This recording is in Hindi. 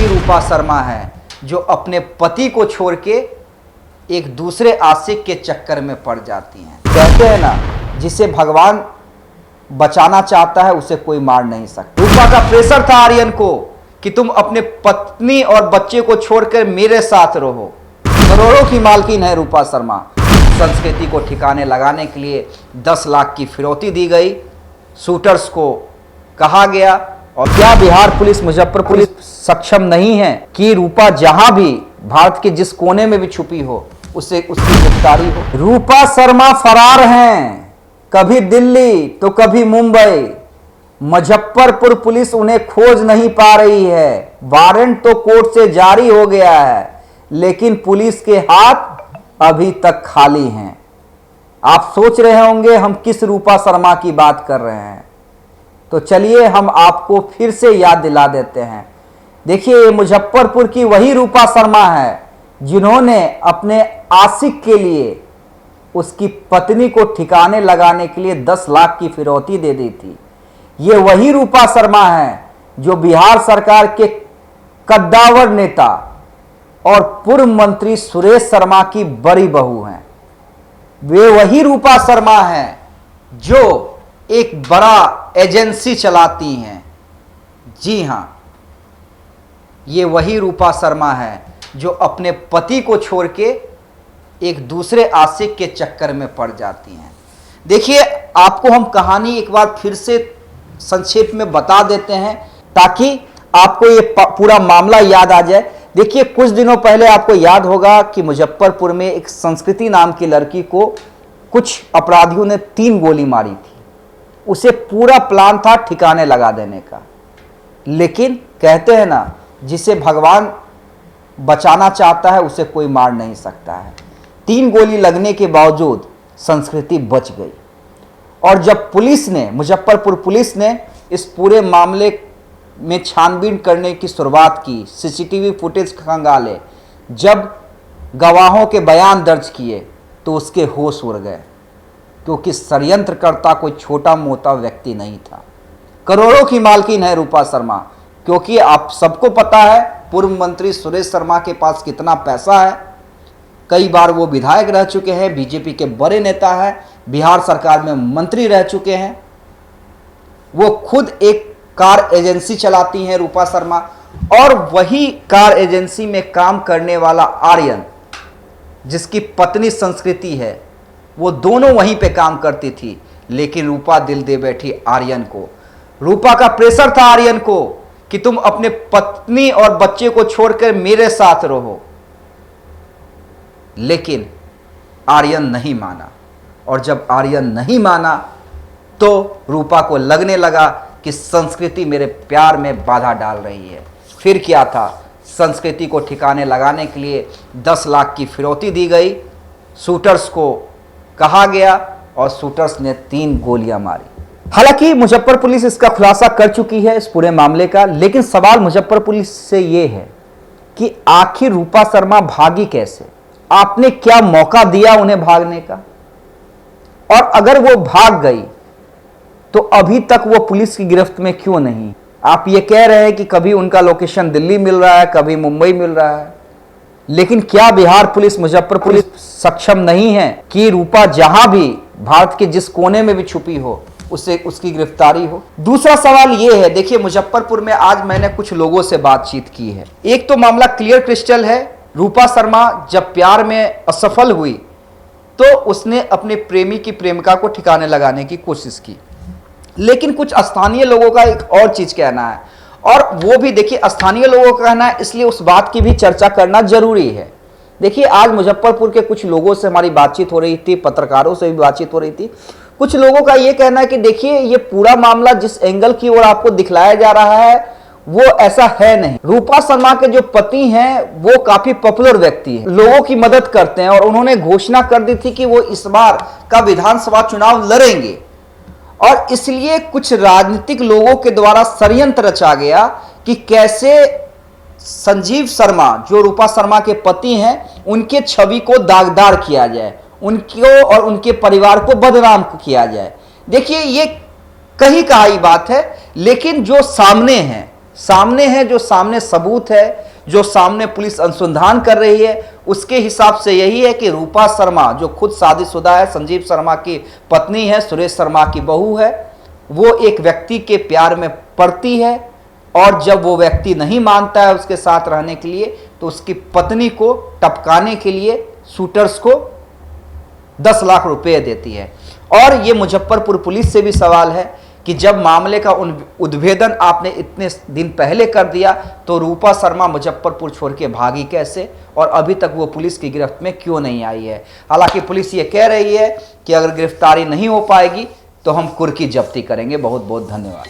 वही रूपा शर्मा है जो अपने पति को छोड़ के एक दूसरे आशिक के चक्कर में पड़ जाती हैं। कहते हैं ना, जिसे भगवान बचाना चाहता है उसे कोई मार नहीं सकता। रूपा का प्रेशर था आर्यन को कि तुम अपने पत्नी और बच्चे को छोड़कर मेरे साथ रहो। करोड़ों की मालकिन है रूपा शर्मा। संस्कृति को ठिकाने लगाने के लिए 10 लाख की फिरौती दी गई, शूटर्स को कहा गया। और क्या बिहार पुलिस, मुजफ्फरपुर पुलिस सक्षम नहीं है कि रूपा जहां भी भारत के जिस कोने में भी छुपी हो उससे उसकी गिरफ्तारी हो। रूपा शर्मा फरार हैं, कभी दिल्ली तो कभी मुंबई। मुजफ्फरपुर पुलिस उन्हें खोज नहीं पा रही है। वारंट तो कोर्ट से जारी हो गया है, लेकिन पुलिस के हाथ अभी तक खाली हैं। आप सोच रहे होंगे हम किस रूपा शर्मा की बात कर रहे हैं, तो चलिए हम आपको फिर से याद दिला देते हैं। देखिए, ये मुजफ्फरपुर की वही रूपा शर्मा है जिन्होंने अपने आशिक के लिए उसकी पत्नी को ठिकाने लगाने के लिए 10 लाख की फिरौती दे दी थी। ये वही रूपा शर्मा है जो बिहार सरकार के कद्दावर नेता और पूर्व मंत्री सुरेश शर्मा की बड़ी बहू हैं। वे वही रूपा शर्मा हैं जो एक बड़ा एजेंसी चलाती हैं। जी हां, ये वही रूपा शर्मा है जो अपने पति को छोड़ के एक दूसरे आशिक के चक्कर में पड़ जाती हैं। देखिए, आपको हम कहानी एक बार फिर से संक्षेप में बता देते हैं ताकि आपको ये पूरा मामला याद आ जाए। देखिए, कुछ दिनों पहले आपको याद होगा कि मुजफ्फरपुर में एक संस्कृति नाम की लड़की को कुछ अपराधियों ने 3 गोली मारी थी। उसे पूरा प्लान था ठिकाने लगा देने का, लेकिन कहते हैं ना, जिसे भगवान बचाना चाहता है उसे कोई मार नहीं सकता है। 3 गोली लगने के बावजूद संस्कृति बच गई। और जब पुलिस ने, मुजफ्फरपुर पुलिस ने इस पूरे मामले में छानबीन करने की शुरुआत की, सीसीटीवी फुटेज खंगाले, जब गवाहों के बयान दर्ज किए तो उसके होश उड़ गए, क्योंकि षड्यंत्रकर्ता कोई छोटा मोटा व्यक्ति नहीं था। करोड़ों की मालकिन है रूपा शर्मा, क्योंकि आप सबको पता है पूर्व मंत्री सुरेश शर्मा के पास कितना पैसा है। कई बार वो विधायक रह चुके हैं, बीजेपी के बड़े नेता हैं, बिहार सरकार में मंत्री रह चुके हैं। वो खुद एक कार एजेंसी चलाती हैं रूपा शर्मा, और वही कार एजेंसी में काम करने वाला आर्यन, जिसकी पत्नी संस्कृति है, वो दोनों वहीं पे काम करती थी। लेकिन रूपा दिल दे बैठी आर्यन को। रूपा का प्रेशर था आर्यन को कि तुम अपने पत्नी और बच्चे को छोड़कर मेरे साथ रहो, लेकिन आर्यन नहीं माना। और जब आर्यन नहीं माना तो रूपा को लगने लगा कि संस्कृति मेरे प्यार में बाधा डाल रही है। फिर क्या था, संस्कृति को ठिकाने लगाने के लिए 10 लाख की फिरौती दी गई, शूटर्स को कहा गया और शूटर्स ने 3 गोलियां मारी। हालांकि मुजफ्फरपुर पुलिस इसका खुलासा कर चुकी है इस पूरे मामले का, लेकिन सवाल मुजफ्फरपुर पुलिस से यह है कि आखिर रूपा शर्मा भागी कैसे? आपने क्या मौका दिया उन्हें भागने का? और अगर वो भाग गई तो अभी तक वो पुलिस की गिरफ्त में क्यों नहीं? आप ये कह रहे हैं कि कभी उनका लोकेशन दिल्ली मिल रहा है, कभी मुंबई मिल रहा है, लेकिन क्या बिहार पुलिस, मुजफ्फरपुर पुलिस सक्षम नहीं है कि रूपा जहां भी भारत के जिस कोने में भी छुपी हो उससे उसकी गिरफ्तारी हो? दूसरा सवाल यह है, देखिए, मुजफ्फरपुर में आज मैंने कुछ लोगों से बातचीत की है। एक तो मामला क्लियर क्रिस्टल है, रूपा शर्मा जब प्यार में असफल हुई तो उसने अपने प्रेमी की प्रेमिका को ठिकाने लगाने की कोशिश की। लेकिन कुछ स्थानीय लोगों का एक और चीज कहना है, और वो भी देखिए स्थानीय लोगों का कहना है, इसलिए उस बात की भी चर्चा करना जरूरी है। देखिए, आज मुजफ्फरपुर के कुछ लोगों से हमारी बातचीत हो रही थी, पत्रकारों से भी बातचीत हो रही थी। कुछ लोगों का ये कहना है कि देखिए, ये पूरा मामला जिस एंगल की ओर आपको दिखलाया जा रहा है वो ऐसा है नहीं। रूपा शर्मा के जो पति हैं वो काफी पॉपुलर व्यक्ति हैं, लोगों की मदद करते हैं, और उन्होंने घोषणा कर दी थी कि वो इस बार का विधानसभा चुनाव लड़ेंगे। और इसलिए कुछ राजनीतिक लोगों के द्वारा षड्यंत्र रचा गया कि कैसे संजीव शर्मा, जो रूपा शर्मा के पति हैं, उनके छवि को दागदार किया जाए, उनको और उनके परिवार को बदनाम किया जाए। देखिए, ये कही कहाई बात है, लेकिन जो सामने है सामने है, जो सामने सबूत है, जो सामने पुलिस अनुसंधान कर रही है, उसके हिसाब से यही है कि रूपा शर्मा जो खुद शादीशुदा है, संजीव शर्मा की पत्नी है, सुरेश शर्मा की बहू है, वो एक व्यक्ति के प्यार में पड़ती है और जब वो व्यक्ति नहीं मानता है उसके साथ रहने के लिए, तो उसकी पत्नी को टपकाने के लिए शूटर्स को 10 लाख रुपए देती है। और ये मुजफ्फरपुर पुलिस से भी सवाल है कि जब मामले का उद्भेदन आपने इतने दिन पहले कर दिया तो रूपा शर्मा मुजफ्फरपुर छोड़ के भागी कैसे और अभी तक वो पुलिस की गिरफ्त में क्यों नहीं आई है। हालांकि पुलिस ये कह रही है कि अगर गिरफ्तारी नहीं हो पाएगी तो हम कुर्की जब्ती करेंगे। बहुत बहुत धन्यवाद।